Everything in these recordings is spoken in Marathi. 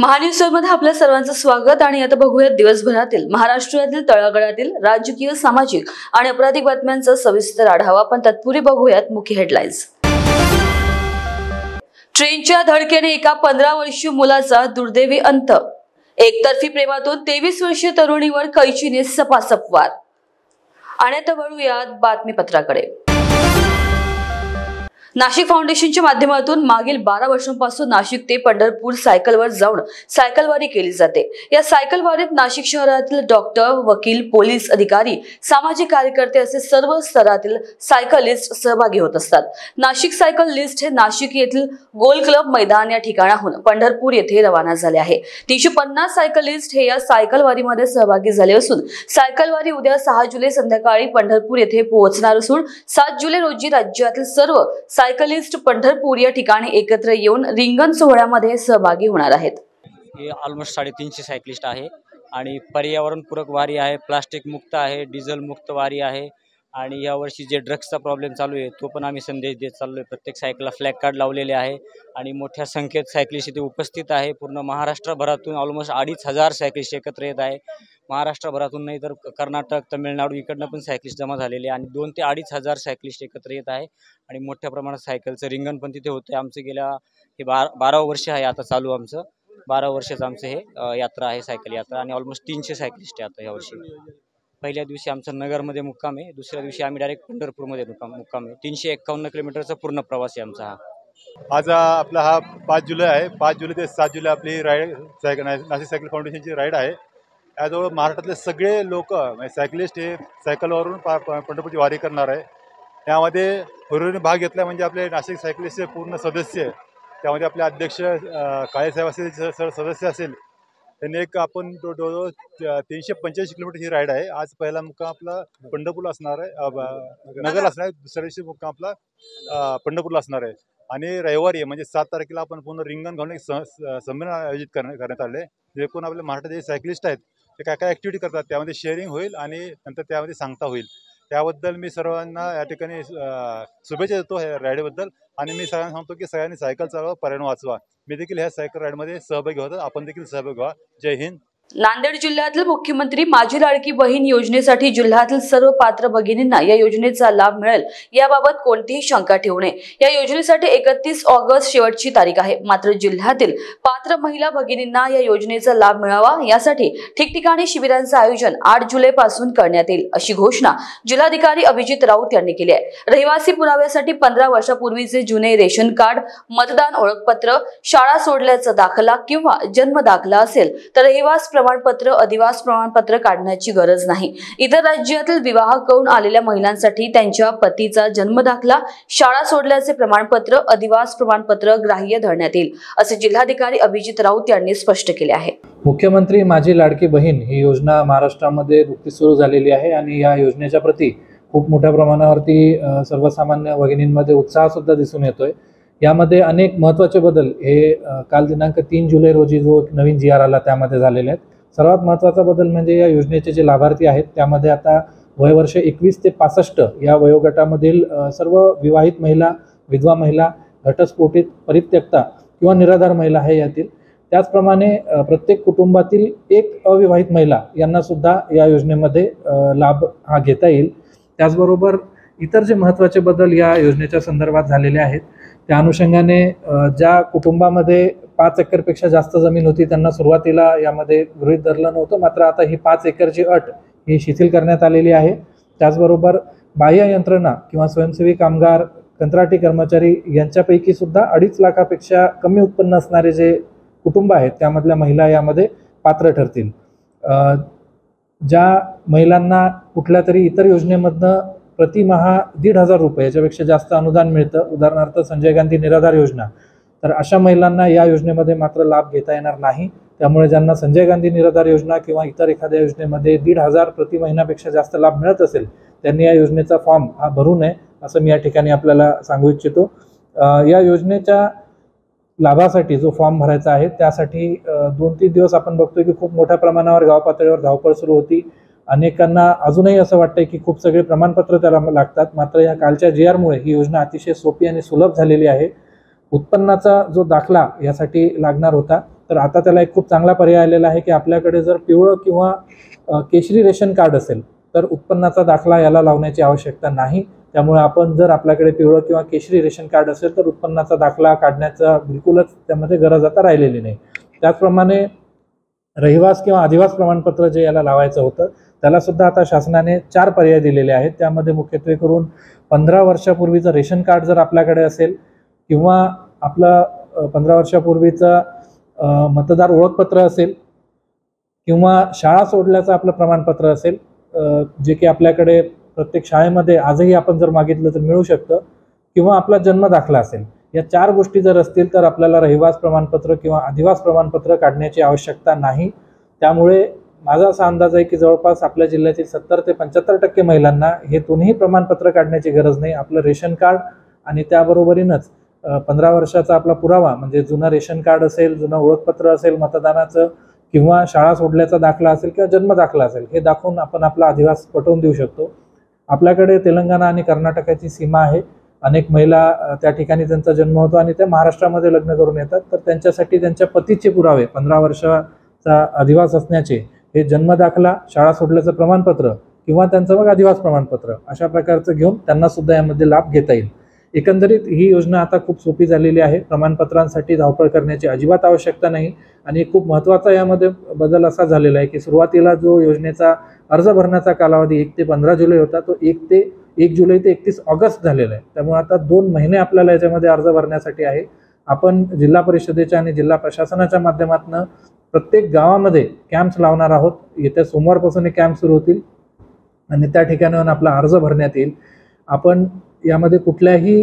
महान्यूजमध्ये आपल्या सर्वांचं स्वागत आणि आता बघूयात दिवसभरातील महाराष्ट्रातील तळागाळातील राजकीय, सामाजिक आणि अपराधिक बातम्यांचा सविस्तर आढावा। पण तत्पूर्वी बघूयात मुख्य हेडलाईन्स। ट्रेनच्या धडकेने एका 15 वर्षीय मुलाचा दुर्दैवी अंत। एकतर्फी प्रेमातून 23 वर्षीय तरुणीवर कैचीने सपासप वार। आणि आता वळूयात बातमीपत्राकडे। नाशिक फाउंडेशनच्या माध्यमातून मागील 12 वर्षांपासून नाशिक ते पंढरपूर सायकलवर जाऊन सायकलवारी केली जाते। या सायकलवारीत नाशिक शहरातील डॉक्टर, वकील, पोलीस अधिकारी, सामाजिक कार्यकर्ते असे सर्व स्तरातील सायकलिस्ट सहभागी होत असतात। नाशिक सायकल लिस्ट हे नाशिक येथील गोल क्लब मैदान या ठिकाणाहून पंढरपूर येथे रवाना झाले आहे। 350 सायकलिस्ट हे या सायकलवारीमध्ये सहभागी झाले असून सायकलवारी उद्या 6 जुलै संध्याकाळी पंढरपूर येथे पोहोचणार असून 7 जुलै रोजी राज्यातील सर्व सायकलिस्ट पंढरपूर या ठिकाणी एकत्र येऊन रिंगण सोहळ्यामध्ये सहभागी होणार आहेत। हे ऑलमोस्ट 350 सायकलिस्ट आहे आणि पर्यावरण पूरक वारी आहे, प्लास्टिक मुक्त आहे, डिझेल मुक्त वारी आहे आणि यावर्षी जे ड्रग्सचा प्रॉब्लेम चालू आहे तो पण आम्ही संदेश देत चाललोय। प्रत्येक सायकलला फ्लॅग कार्ड लावलेले आहे आणि मोठ्या संख्येत सायकलिस्ट इथे उपस्थित आहे। पूर्ण महाराष्ट्रभरातून ऑलमोस्ट 2,500 सायकलिस्ट एकत्र येत आहे। महाराष्ट्रभरातून नाही तर कर्नाटक, तामिळनाडू इकडनं पण सायकलिस्ट जमा झालेले आणि 2,000 ते 2,500 सायकलिस्ट एकत्र येत आहे आणि मोठ्या प्रमाणात सायकलचं रिंगण पण तिथे होतं। आमचं गेल्या हे 12 वर्ष आहे आता चालू, आमचं 12 वर्षाचं आमचं हे यात्रा आहे, सायकल यात्रा आणि ऑलमोस्ट 300 सायकलिस्ट आहे आता यावर्षी। पहिल्या दिवशी आमचा नगरमध्ये मुक्काम आहे, दुसऱ्या दिवशी आम्ही डायरेक्ट पंढरपूरमध्ये मुक्काम आहे। 351 किलोमीटरचा पूर्ण प्रवास आहे आमचा हा। आज आपला हा 5 जुलै आहे। 5 जुलै ते 7 जुलै आपली राईड नाशिक सायकल फाउंडेशनची राईड आहे। याजवळ महाराष्ट्रातले सगळे लोक सायकलिस्ट हे सायकलवरून पंढरपूरची वारी करणार आहे। त्यामध्ये हुरुरीने भाग घेतला म्हणजे आपले नाशिक सायकलिस्टचे पूर्ण सदस्य, त्यामध्ये आपले अध्यक्ष काळेसाहेब असेल, सदस्य असेल, त्यांनी एक आपण 385 किलोमीटरची राईड आहे। आज पहिला मुक्काम आपला पंढरपूरला असणार आहे, नगरला असणार आहे। दुसऱ्या दिवशी मुक्काम आपला पंढरपूरला असणार आहे आणि रविवारी म्हणजे 7 तारखेला आपण पूर्ण रिंगण घालून एक संमेलन आयोजित करण्यात आले। जे कोण आपले महाराष्ट्रात जे सायकलिस्ट आहेत ते काय काय ॲक्टिव्हिटी करतात त्यामध्ये शेअरिंग होईल आणि नंतर त्यामध्ये सांगता होईल। त्याबद्दल मी सर्वांना या ठिकाणी शुभेच्छा देतो ह्या राईडबद्दल आणि मी सगळ्यांना सांगतो की सगळ्यांनी सायकल चालवा, पर्यावरण वाचवा। मी देखील ह्या सायकल राईडमध्ये सहभागी होतो, आपण देखील सहभागी व्हा। जय हिंद। नांदेड जिल्ह्यातील मुख्यमंत्री माझी लाडकी बहीण योजनेसाठी जिल्ह्यातील सर्व पात्र भगिनींना या योजनेचा लाभ मिळेल याबाबत कोणतीही शंका ठेवू नये। या योजनेसाठी 31 ऑगस्ट शेवटची तारीख आहे। मात्र जिल्ह्यातील पात्र महिला भगिनींना या योजनेचा लाभ मिळावा यासाठी ठिकठिकाणी शिबिरांचे आयोजन 8 जुलै पासून करण्यात येईल, अशी घोषणा जिल्हाधिकारी अभिजित राऊत यांनी केली आहे। रहिवासी पुराव्यासाठी 15 वर्षापूर्वीचे जुने रेशन कार्ड, मतदान ओळखपत्र, शाळा सोडल्याचा दाखला किंवा जन्म दाखला असेल तर रहिवास प्रमाणपत्र, अधिवास प्रमाणपत्र काढण्याची गरज नाही। इतर राज्यातील विवाह करून आलेल्या महिलांसाठी त्यांच्या पतीचा जन्म दाखला, शाळा सोडल्याचे प्रमाणपत्र, अधिवास प्रमाणपत्र ग्राह्य धरण्यात येईल, असे जिल्हाधिकारी अभिजित राऊत यांनी स्पष्ट केले आहे। मुख्यमंत्री माझी लाडकी बहीण ही योजना महाराष्ट्रामध्ये नुकतीच सुरू झालेली आहे आणि या योजनेच्या प्रती खूप मोठ्या प्रमाणावरती सर्वसामान्य भगिनींमध्ये उत्साह सुद्धा दिसून येतोय। यामध्ये अनेक महत्त्वाचे बदल हे काल दिनांक 3 जुलै रोजी जो नवीन GR आला त्यामध्ये झालेले आहेत। सर्वात महत्त्वाचा बदल म्हणजे या योजनेचे जे लाभार्थी आहेत त्यामध्ये आता वयवर्ष 21 ते 65 या वयोगटामधील सर्व विवाहित महिला, विधवा महिला, घटस्फोटित, परित्यक्ता किंवा निराधार महिला आहे यातील। त्याचप्रमाणे प्रत्येक कुटुंबातील एक अविवाहित महिला यांना सुद्धा या योजनेमध्ये लाभ हा घेता येईल। त्याचबरोबर इतर जे महत्त्वाचे बदल या योजनेच्या संदर्भात झालेले आहेत त्या अनुषंगाने ज्या कुटुंबामध्ये 5 एकरपेक्षा जास्त जमीन होती त्यांना सुरुवातीला यामध्ये गृहीत धरलं नव्हतं, मात्र आता ही 5 एकरची अट ही शिथिल करण्यात आलेली आहे। त्याचबरोबर बाह्य यंत्रणा किंवा स्वयंसेवी कामगार, कंत्राटी कर्मचारी यांच्यापैकी सुद्धा 2.5 लाखापेक्षा कमी उत्पन्न असणारे जे कुटुंब आहेत त्यामधल्या महिला यामध्ये पात्र ठरतील। ज्या महिलांना कुठल्या तरी इतर योजनेमधनं प्रतिमाहा 1,500 रुपये याच्यापेक्षा जास्त अनुदान मिळतं, उदाहरणार्थ संजय गांधी निराधार योजना, तर अशा महिलांना या योजनेमध्ये मात्र लाभ घेता येणार नाही। त्यामुळे ज्यांना संजय गांधी निराधार योजना किंवा इतर एखाद्या योजनेमध्ये 1,500 प्रति महिन्यापेक्षा जास्त लाभ मिळत असेल त्यांनी या योजनेचा फॉर्म हा भरू नये, असं मी या ठिकाणी आपल्याला सांगू इच्छितो। या योजनेच्या लाभासाठी जो फॉर्म भरायचा आहे त्यासाठी 2-3 दिवस आपण बघतोय की खूप मोठ्या प्रमाणावर गाव पातळीवर धावपळ सुरू होती। अनेकांना अजूनही असं वाटतंय की खूप सगळे प्रमाणपत्र त्याला लागतात, मात्र या कालच्या GR मुळे ही योजना अतिशय सोपी आणि सुलभ झालेली आहे। उत्पन्नाचा जो दाखला यासाठी लागणार होता तर आता त्याला एक खूप चांगला पर्याय आलेला आहे की आपल्याकडे जर पिवळं किंवा केशरी रेशन कार्ड असेल तर उत्पन्नाचा दाखला याला लावण्याची आवश्यकता नाही. त्यामुळे आपण जर आपल्याकडे पिवळं किंवा केशरी रेशन कार्ड असेल तर उत्पन्नाचा दाखला काढण्याचा बिलकुलच त्यामध्ये गरज आता राहिलेली नाही. त्याचप्रमाणे रहिवास किंवा अधिवास प्रमाणपत्र जे याला लावायचं होतं त्याला सुद्धा आता शासनाने 4 पर्याय दिलेले आहेत. त्यामध्ये मुख्यत्वे करून 15 वर्षापूर्वीचं रेशन कार्ड जर आपल्याकडे असेल किंवा आपलं 15 वर्षापूर्वीचं मतदार ओळखपत्र असेल किंवा शाळा सोडल्याचं आपलं प्रमाणपत्र असेल जे की आपल्याकडे प्रत्येक शाळेमध्ये आजही आपण जर मागितलं तर मिळू शकतं, किंवा आपला जन्म दाखला असेल. या 4 गोष्टी जर असतील तर आपल्याला रहिवास प्रमाणपत्र किंवा अधिवास प्रमाणपत्र काढण्याची आवश्यकता नाही. त्यामुळे माझा असा अंदाज आहे की जवळपास आपल्या जिल्ह्यातील 70 ते 75% महिलांना हे दोन्ही प्रमाणपत्र काढण्याची गरज नाही. आपलं रेशन कार्ड आणि त्याबरोबरीनंच 15 वर्षाचा आपला पुरावा म्हणजे जुनं रेशन कार्ड असेल, जुनं ओळखपत्र असेल मतदानाचं, किंवा शाळा सोडल्याचा दाखला असेल किंवा जन्म दाखला असेल, हे दाखवून आपण आपला अधिवास पटवून देऊ शकतो. आपल्याकडे तेलंगणा आणि कर्नाटकाची सीमा आहे. अनेक महिला त्या ठिकाणी त्यांचा जन्म होतो आणि त्या महाराष्ट्रामध्ये लग्न करून येतात, तर त्यांच्यासाठी त्यांच्या पतीचे पुरावे 15 वर्षाचा अधिवास असण्याचे, हे जन्म दाखला, शाळा सोडल्याचं प्रमाणपत्र किंवा त्यांचं मग अधिवास प्रमाणपत्र अशा प्रकारचं घेऊन त्यांना सुद्धा यामध्ये लाभ घेता येईल. एकंदरीत ही योजना आता खूप सोपी झालेली आहे. प्रमाणपत्रांसाठी धावपळ करण्याची अजिबात आवश्यकता नाही. आणि खूप महत्त्वाचा यामध्ये बदल असा झालेला आहे की सुरुवातीला जो योजनेचा अर्ज भरण्याचा कालावधी 1 ते 15 जुलै होता तो 1 जुलै ते 31 ऑगस्ट झालेला आहे. त्यामुळे आता 2 महिने आपल्याला याच्यामध्ये अर्ज भरण्यासाठी आहे. आपण जिल्हा परिषदेच्या आणि जिल्हा प्रशासनाच्या माध्यमातून प्रत्येक गावामध्ये कॅम्प्स लावणार आहोत. येत्या सोमवारपासून हे कॅम्प सुरू होतील आणि त्या ठिकाणाहून आपला अर्ज भरण्यात येईल. आपण यामध्ये कुठल्याही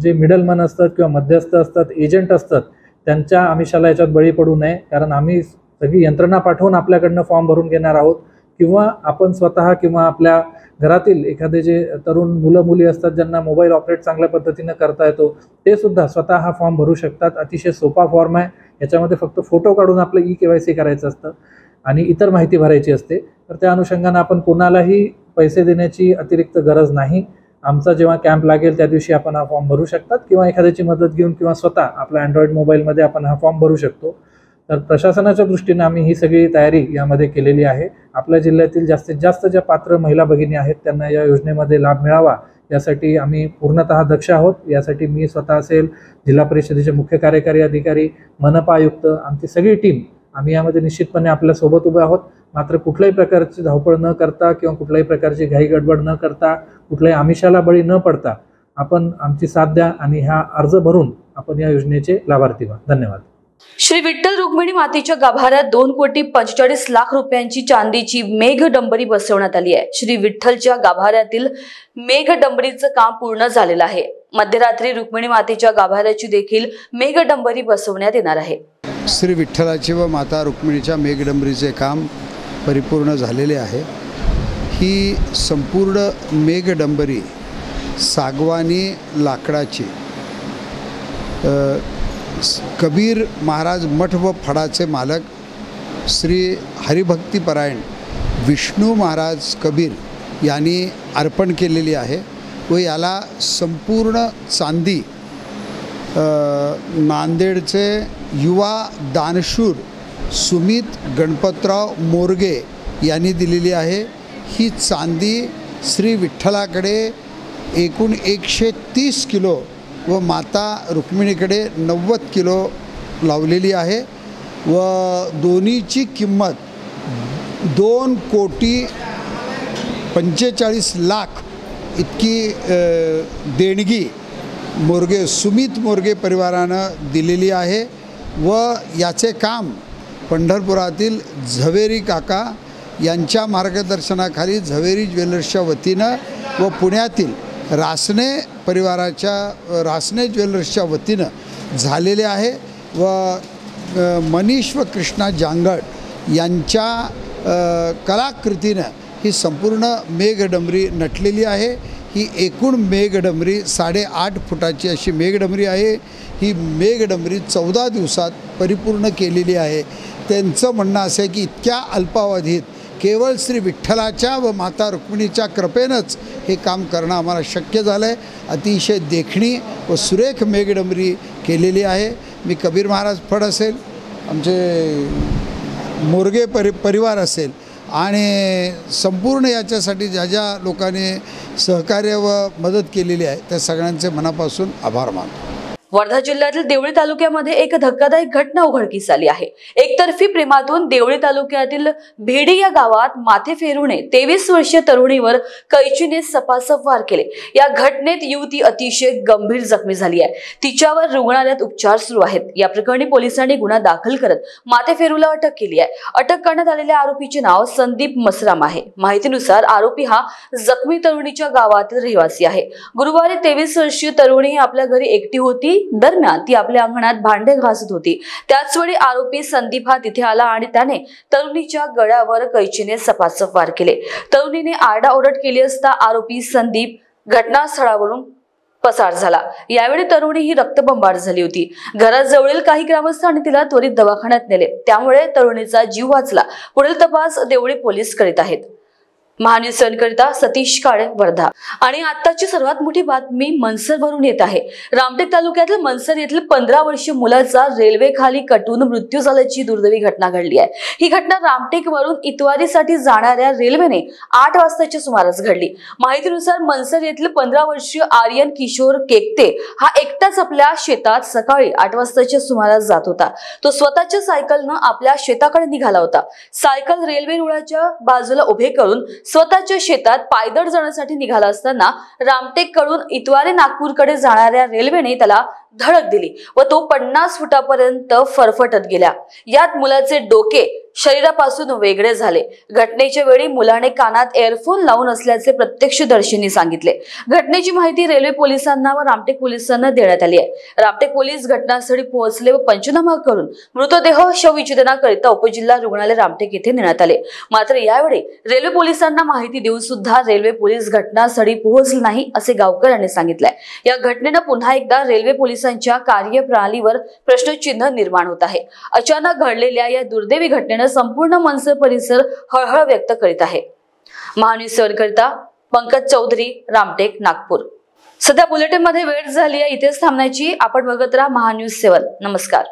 जे मिडलमन असतात किंवा मध्यस्थ असतात, एजंट असतात, त्यांच्या आमिषाला याच्यात बळी पडू नये. कारण आम्ही सगळी यंत्रणा पाठवून आपल्याकडनं फॉर्म भरून घेणार आहोत, किंवा आपण स्वतः किंवा आपल्या घरातील एखादे जे तरुण मुलं मुली असतात ज्यांना मोबाईल ऑपरेट चांगल्या पद्धतीनं करता येतो ते सुद्धा स्वतः हा फॉर्म भरू शकतात. अतिशय सोपा फॉर्म आहे. याच्यामध्ये फक्त फोटो काढून आपलं KYC करायचं असतं आणि इतर माहिती भरायची असते. तर त्या अनुषंगानं आपण कोणालाही पैसे देण्याची अतिरिक्त गरज नाही. आमचा जेव्हा कॅम्प लागेल त्या दिवशी आपण हा फॉर्म भरू शकतात, किंवा एखाद्याची मदत घेऊन किंवा स्वतः आपल्या अँड्रॉइड मोबाईलमध्ये आपण हा फॉर्म भरू शकतो. तर प्रशासनाच्या दृष्टीने आम्ही ही सगळी तयारी यामध्ये केलेली आहे. आपल्या जिल्ह्यातील जास्तीत जास्त ज्या पात्र महिला भगिनी आहेत त्यांना या योजनेमध्ये लाभ मिळावा यासाठी आम्ही पूर्णतः दक्ष आहोत. यासाठी मी स्वतः असेल, जिल्हा परिषदेचे मुख्य कार्यकारी अधिकारी, मनपा आयुक्त, आमची सगळी टीम आम्ही यामध्ये निश्चितपणे आपल्यासोबत उभे आहोत. मात्र कुठल्याही प्रकारची धावपळ न करता किंवा कुठल्याही प्रकारची घाई गडबड न करता, कुठल्याही आमिषाला बळी न पडता आपण आमची साथ द्या आणि हा अर्ज भरून आपण या योजनेचे लाभार्थी व्हा. धन्यवाद. श्री विठ्ठल रुक्मिणी मातेच्या गाभाऱ्यात 2,45,00,000 रुपयांची चांदीची मेघडंबरी बसवण्यात आली आहे. श्री विठ्ठलच्या गाभाऱ्यातील मेघडंबरीचं काम पूर्ण झालेलं आहे. मध्यरात्री रुक्मिणी मातेच्या गाभाऱ्याची देखील मेघडंबरी बसवण्यात येणार आहे. श्री विठ्ठलाचे व माता रुक्मिणीच्या मेघडंबरीचे काम परिपूर्ण झालेले आहे. ही संपूर्ण मेघडंबरी सागवानी लाकडाची कबीर महाराज मठ व फडाचे मालक श्री हरिभक्तीपरायण विष्णू महाराज कबीर यांनी अर्पण केलेली आहे व याला संपूर्ण चांदी नांदेडचे युवा दानशूर सुमित गणपतराव मोरगे यांनी दिलेली आहे. ही चांदी श्री विठ्ठलाकडे एकूण 130 किलो व माता रुक्मिणीकडे 90 किलो लावलेली आहे व दोन्हीची किंमत 2,45,00,000 इतकी देणगी सुमित मोरगे परिवारानं दिलेली आहे व याचे काम पंढरपुरातील झवेरी काका यांच्या मार्गदर्शनाखाली झवेरी ज्वेलर्सच्या वतीनं व पुण्यातील रासने परिवाराच्या रासने ज्वेलर्सच्या वतीनं झालेले आहे व मनीष व कृष्णा जांगड यांच्या कलाकृतीनं ही संपूर्ण मेघडंबरी नटलेली आहे. ही एकूण मेघडंबरी 8.5 फुटाची अशी मेघडंबरी आहे. ही मेघडंबरी 14 दिवसात परिपूर्ण केलेली आहे. त्यांचं म्हणणं असं आहे की इतक्या अल्पावधीत केवळ श्री विठ्ठलाच्या व माता रुक्मिणीच्या कृपेनंच हे काम करणं आम्हाला शक्य झालं आहे. अतिशय देखणी व सुरेख मेघडंबरी केलेली आहे. मी कबीर महाराज फड असेल, आमचे मोरगे परिवार असेल आणि संपूर्ण याच्यासाठी ज्या ज्या लोकांनी सहकार्य व मदत केलेली आहे त्या सगळ्यांचे मनापासून आभार मानतो. वर्धा जिल्ह्यातील देवळी तालुक्यामध्ये एक धक्कादायक घटना उघडकीस आली आहे. एकतर्फी प्रेमातून देवळी तालुक्यातील भेडी या गावात माथे फेरूने 23 वर्षीय तरुणीवर कैचीने सपासप वार केले. या घटनेत युवती अतिशय गंभीर जखमी झाली आहे. तिच्यावर रुग्णालयात उपचार सुरू आहेत. या प्रकरणी पोलिसांनी गुन्हा दाखल करत माथे फेरूला अटक केली आहे. अटक करण्यात आलेल्या आरोपीचे नाव संदीप मसराम आहे. माहितीनुसार आरोपी हा जखमी तरुणीच्या गावातील रहिवासी आहे. गुरुवारी 23 वर्षीय तरुणी आपल्या घरी एकटी होती. दरम्यान ती आपल्या अंगणात भांडे घासत होती. त्याचवेळी आरोपी संदीप हा तिथे आला आणि त्याने तरुणीच्या गळ्यावर कैचीने सपासप वार केले. तरुणीने आरडाओरड केली असता आरोपी संदीप घटनास्थळावरून पसार झाला. यावेळी तरुणी ही रक्तबंबाळ झाली होती. घराजवळील काही ग्रामस्थांनी तिला त्वरित दवाखान्यात नेले. त्यामुळे तरुणीचा जीव वाचला. पुढील तपास देवळी पोलीस करीत आहेत. महान्यूजकरिता सतीश काळे, वर्धा. आणि आताची सर्वात मोठी बातमी मनसरवरून येत आहे. रामटेक तालुक्यातील मनसर येथील 15 वर्षीय मुलाचा रेल्वे खाली कटून मृत्यू झाल्याची दुर्दैवी घटना घडली आहे. ही घटना रामटेक वरून इतवारीसाठी जाणाऱ्या रेल्वेने 8 वाजताच्या सुमारास घडली. माहितीनुसार मनसर येथील 15 वर्षीय आर्यन किशोर केकते हा एकटाच आपल्या शेतात सकाळी 8 वाजताच्या सुमारास जात होता. तो स्वतःच्या सायकलनं आपल्या शेताकडे निघाला होता. सायकल रेल्वे रुळाच्या बाजूला उभे करून स्वतःच्या शेतात पायदळ जाण्यासाठी निघाला असताना रामटेक कडून इतवारी नागपूरकडे जाणाऱ्या रेल्वेने त्याला धडक दिली व तो 50 फुटापर्यंत फरफटत गेला. यात मुलाचे डोके शरीरापासून वेगळे झाले. घटनेच्या वेळी मुलाने कानात एअरफोन लावून असल्याचे प्रत्यक्षदर्शींनी सांगितले. घटनेची माहिती रेल्वे पोलिसांना व रामटेक पोलिसांना देण्यात आली आहे. रामटेक पोलीस घटनास्थळी पोहोचले व पंचनामा करून मृतदेह शवविच्छेदनाकरिता उपजिल्हा रुग्णालय रामटेक येथे नेण्यात आले. मात्र यावेळी रेल्वे पोलिसांना माहिती देऊन सुद्धा रेल्वे पोलीस घटनास्थळी पोहोचले नाही असे गावकऱ्यांनी सांगितले. या घटनेनं पुन्हा एकदा रेल्वे पोलिसांच्या कार्यप्रणालीवर प्रश्नचिन्ह निर्माण होत आहे. अचानक घडलेल्या या दुर्दैवी घटनेनं संपूर्ण मनसर परिसर हळहळ व्यक्त करीत आहे. महान्यूजकरिता पंकज चौधरी, रामटेक, नागपूर. सध्या बुलेटिन मध्ये वेळ झाली आहे इथेच थांबण्याची. आपण बघत राहा महान्यूज 7. नमस्कार.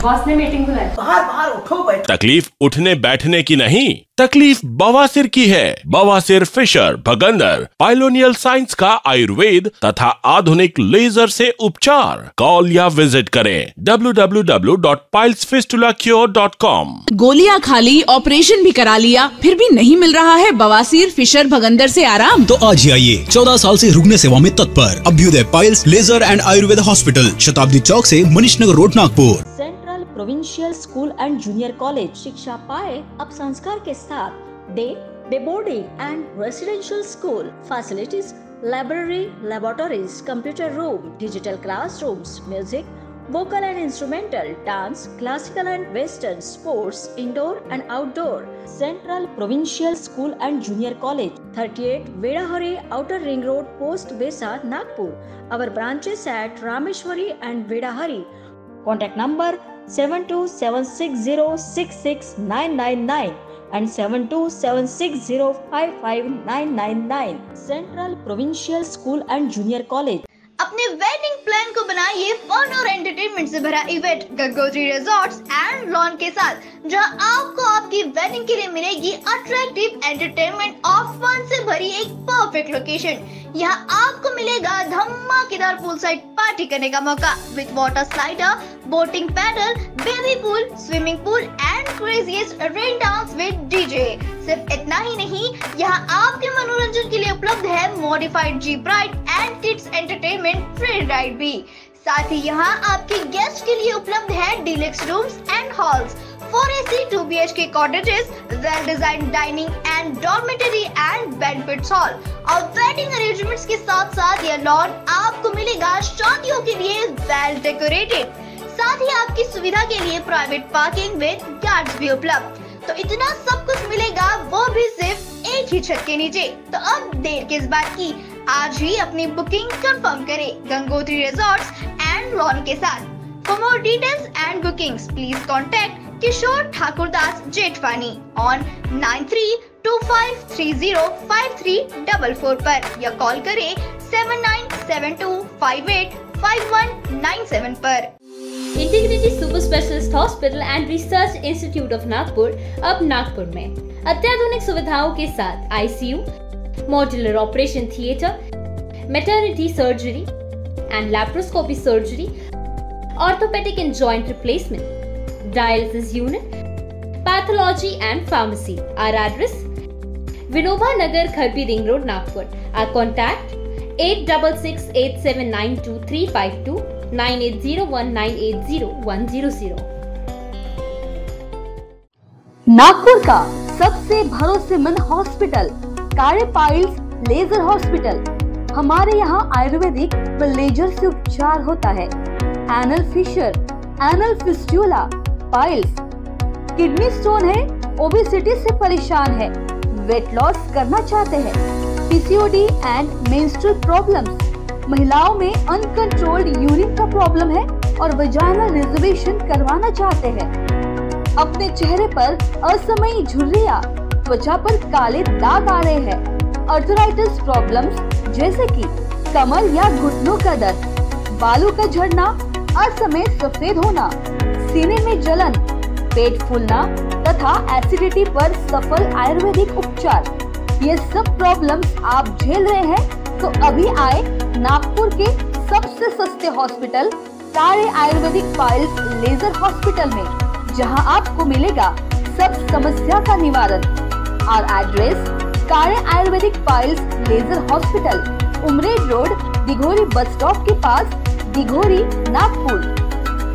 बॉस ने मीटिंग बुलाई. बाहर उठो बैठो. तकलीफ उठने बैठने की नहीं, तकलीफ बवासीर की है. बवासीर, फिशर, भगंदर, पाइलोनियल साइंस का आयुर्वेद तथा आधुनिक लेजर से उपचार. कॉल या विजिट करें www.pilesfistulacure.com. गोलियां खा ली, ऑपरेशन भी करा लिया, फिर भी नहीं मिल रहा है बवासीर, फिशर, भगंदर से आराम? तो आज ही आइए 14 साल से रुकने सेवा में तत्पर Abhyudaya piles laser and Ayurveda hospital, Shatabdi Chowk से Manish Nagar road, Nagpur. Central provincial school and junior college. शिक्षा पाए अब संस्कार के साथ. Day boarding and residential school. Facilities library, laboratories, computer room, digital classrooms, music, vocal and instrumental, dance, classical and western, sports, indoor and outdoor. Central Provincial School and Junior College, 38 Vedahari, Outer Ring Road, Post Besa, Nagpur. Our branches at Rameshwari and Vedahari. Contact number 7276066999 and 7276055999. Central Provincial School and Junior College. अपने वेडिंग प्लान को बनाइए फन और एंटरटेनमेंट से भरा event Gangotri resorts and lawn के साथ, जहां आपको आपकी वेडिंग के लिए मिलेगी अट्रैक्टिव एंटरटेनमेंट और फन से भरी एक परफेक्ट लोकेशन. यहाँ आपको मिलेगा धमाकेदार पूल साइड पार्टी करने का मौका with water slider, boating paddle, baby pool, swimming pool and craziest rain dance with DJ. सिर्फ इतना ही नहीं, यहाँ आपके मनोरंजन के लिए उपलब्ध है modified jeep ride end kids entertainment free ride भी. साथ ही यहाँ आपके गेस्ट के लिए उपलब्ध है deluxe rooms end halls, 4 AC 2 BHK cottages, well designed dining and dormitory and banquet hall. और वेडिंग अरेंजमेंट्स के साथ साथ यह लॉन आपको मिलेगा शादियों के लिए वेल डेकोरेटेड. साथ ही आपकी सुविधा के लिए प्राइवेट पार्किंग विद गार्ड्स भी उपलब्ध. तो इतना सब कुछ मिलेगा, वो भी सिर्फ एक ही छत के नीचे. तो अब देर किस बात की, आज ही अपनी बुकिंग कंफर्म करें गंगोत्री रिजॉर्ट्स एंड लॉन के साथ. For more details and bookings please contact Kishore Thakurdas Jethwani on 9325305344 पर या कॉल करें 797258 5197 पर। Integrity super specialist hospital and research institute of Nagpur अब नागपुर में अत्याधुनिक सुविधाओं के साथ ICU, modular operation theatre, maternity surgery and laparoscopy surgery, orthopaedic and joint replacement, dialysis unit, pathology and pharmacy. Our address Vinoba Nagar, Kharbi ring road, Nagpur. Our contact 8668792352 9801980100। Nagpur का सबसे भरोसेमंद hospital Kale piles laser hospital. हमारे यहाँ आयुर्वेदिक व लेजर से उपचार होता है। Anal fissure, anal fistula, piles, kidney stone है, ओबेसिटी से परेशान है, वेट लॉस करना चाहते हैं, PCOD एंड मेंस्ट्रुअल प्रॉब्लम्स, महिलाओं में अनकंट्रोल्ड यूरिन का प्रॉब्लम है और वजाइनल रिजर्वेशन करवाना चाहते हैं, अपने चेहरे पर असमयी झुर्रियां, त्वचा पर काले दाग आ रहे हैं, अर्थराइटिस प्रॉब्लम्स जैसे कि कमर या घुटनों का दर्द, बालों का झड़ना, असमय सफेद होना, सीने में जलन, पेट फूलना तथा एसिडिटी पर सफल आयुर्वेदिक उपचार, ये सब प्रॉब्लम्स आप झेल रहे हैं तो अभी आए नागपुर के सबसे सस्ते hospital Kale Ayurvedic piles laser hospital में, जहां आपको मिलेगा सब समस्या का निवारण। और address Kale Ayurvedic piles laser hospital, Umred road, Dighori bus stop के पास, दिघोरी, नागपुर।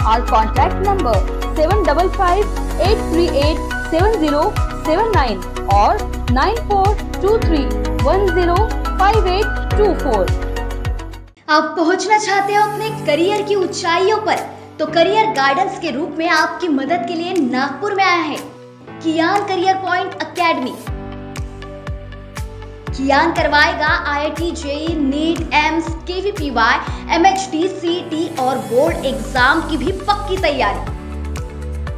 और कॉन्टैक्ट नंबर 7538387079 और 9423105824। आप पहुंचना चाहते हो अपने करियर की ऊंचाइयों पर, तो करियर गाइडेंस के रूप में आपकी मदद के लिए नागपुर में आया है कियान करियर पॉइंट एकेडमी। कियान करवाएगा IIT, JEE, नीट, एम्स, KVPY, MHT, CET और बोर्ड एग्जाम की भी पक्की तैयारी।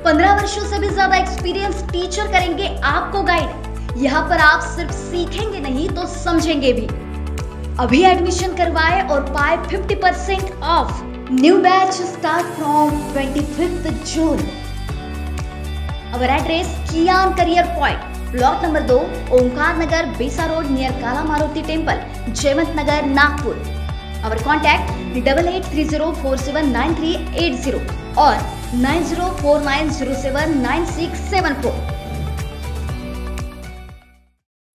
15 वर्षों से भी ज्यादा एक्सपीरियंस टीचर करेंगे आपको गाइड। यहाँ पर आप सिर्फ सीखेंगे नहीं तो समझेंगे भी। अभी एडमिशन करवाए और पाए 50% off. New batch start from 25th June। Our address Kiyan career point, block number 2, Omkar Nagar, Besa road, near Kala Maruti temple, Jaywant Nagar, Nagpur. Our contact 8830479380 और 9049079674।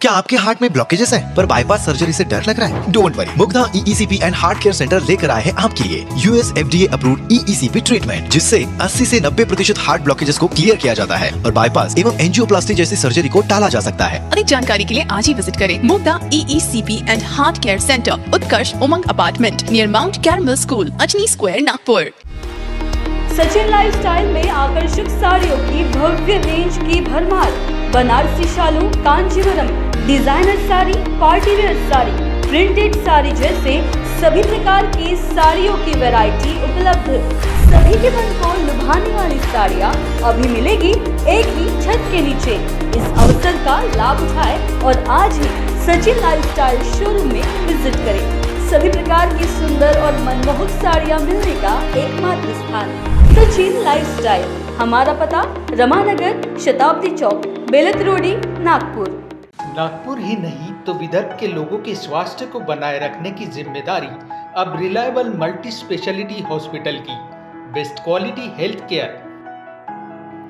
क्या आपके हार्ट में ब्लॉकेजेस हैं पर बाईपास सर्जरी से डर लग रहा है? Don't worry, Mugdha EECP and heart care centre लेकर आए हैं आपके लिए US FDA approved EECP treatment, जिससे 80 से 90% हार्ट ब्लॉकेजेस को क्लियर किया जाता है और बाईपास एवं एंजियोप्लास्टी जैसी सर्जरी को टाला जा सकता है। अधिक जानकारी के लिए आज ही विजिट करें Mugdha EECP and heart care centre, Utkarsh Umang apartment, near Mount Carmel school, Ajni square, Nagpur. Sachin lifestyle में आकर्षक साड़ियों की भव्य रेंज की भरमार, बनारसी शालू, Kanjeevaram, designer sari, party wear sari, printed sari जैसे सभी प्रकार की साड़ियों की वैरायटी उपलब्ध। सभी के मन को लुभाने वाली साड़ियाँ अभी मिलेगी एक ही छत के नीचे। इस अवसर का लाभ उठाएं और आज ही सचिन लाइफस्टाइल शोरूम में विजिट करें। सभी प्रकार की सुंदर और मनमोहक साड़ियाँ मिलने का एकमात्र स्थान सचिन लाइफस्टाइल। हमारा पता रमानगर, शताब्दी चौक, बेलत रोडी, नागपुर। नागपुर ही नहीं तो विदर्भ के लोगों के स्वास्थ्य को बनाए रखने की जिम्मेदारी अब रिलायबल मल्टी स्पेशलिटी हॉस्पिटल की। Best quality health care.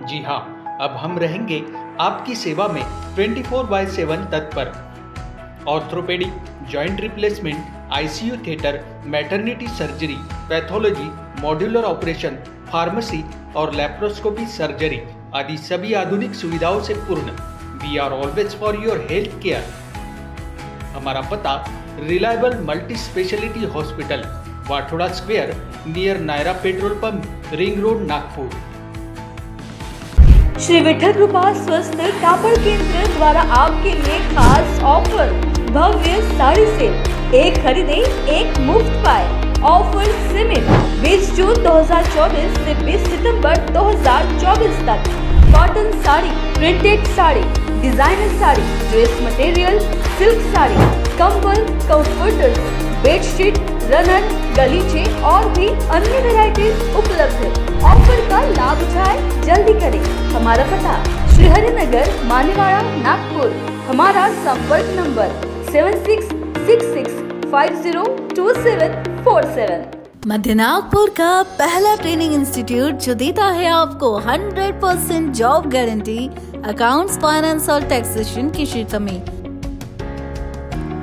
जी हाँ, अब हम रहेंगे आपकी सेवा में 24/7 तत्पर। Orthopaedic, joint replacement, ICU theatre, maternity surgery, pathology, modular operation, pharmacy और लैप्रोस्कोपी सर्जरी आदि सभी आधुनिक सुविधाओं से पूर्ण। We are always for your health care. हमारा पता reliable multi speciality hospital, Wathoda square, near Nayara petrol pump, ring road, Nagpur. Shri Vitthal Krupa स्वस्थ कापड़ केंद्र द्वारा आपके लिए खास ऑफर, भव्य साड़ी सेल, एक खरीदे एक मुफ्त पाए। ऑफर सीमित 20 जून 2024 से 20 सितंबर 2024 तक। Cotton sari, printed sari, designer sari, dress material, silk sari, कंबल, कंफर्टर्स, बेडशीट, रनर, गलीचे और भी अन्य वैरायटीज उपलब्ध है। ऑफर का लाभ उठाएं, जल्दी करें। हमारा पता श्रीहरिनगर, मानेवाड़ा, नागपुर। हमारा संपर्क नंबर 7666502747। मध्य नागपुर का पहला ट्रेनिंग इंस्टीट्यूट जो देता है आपको 100% जॉब गारंटी अकाउंट्स, फाइनेंस और टैक्सेशन के क्षेत्र में।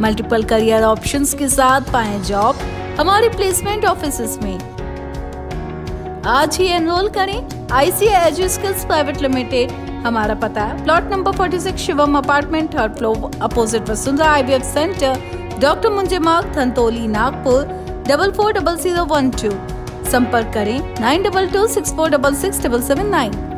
मल्टीपल करियर ऑप्शंस के साथ पाएं जॉब हमारे प्लेसमेंट ऑफिसेस में। आज ही एनरोल करें ICI एजुस्किल्स प्राइवेट लिमिटेड। हमारा पता है plot number 46 Shivam apartment, 3rd floor, opposite Vasundhara IVF centre, doctor Munje Marg, Dhantoli, Nagpur 440012। संपर्क करें 9226466779।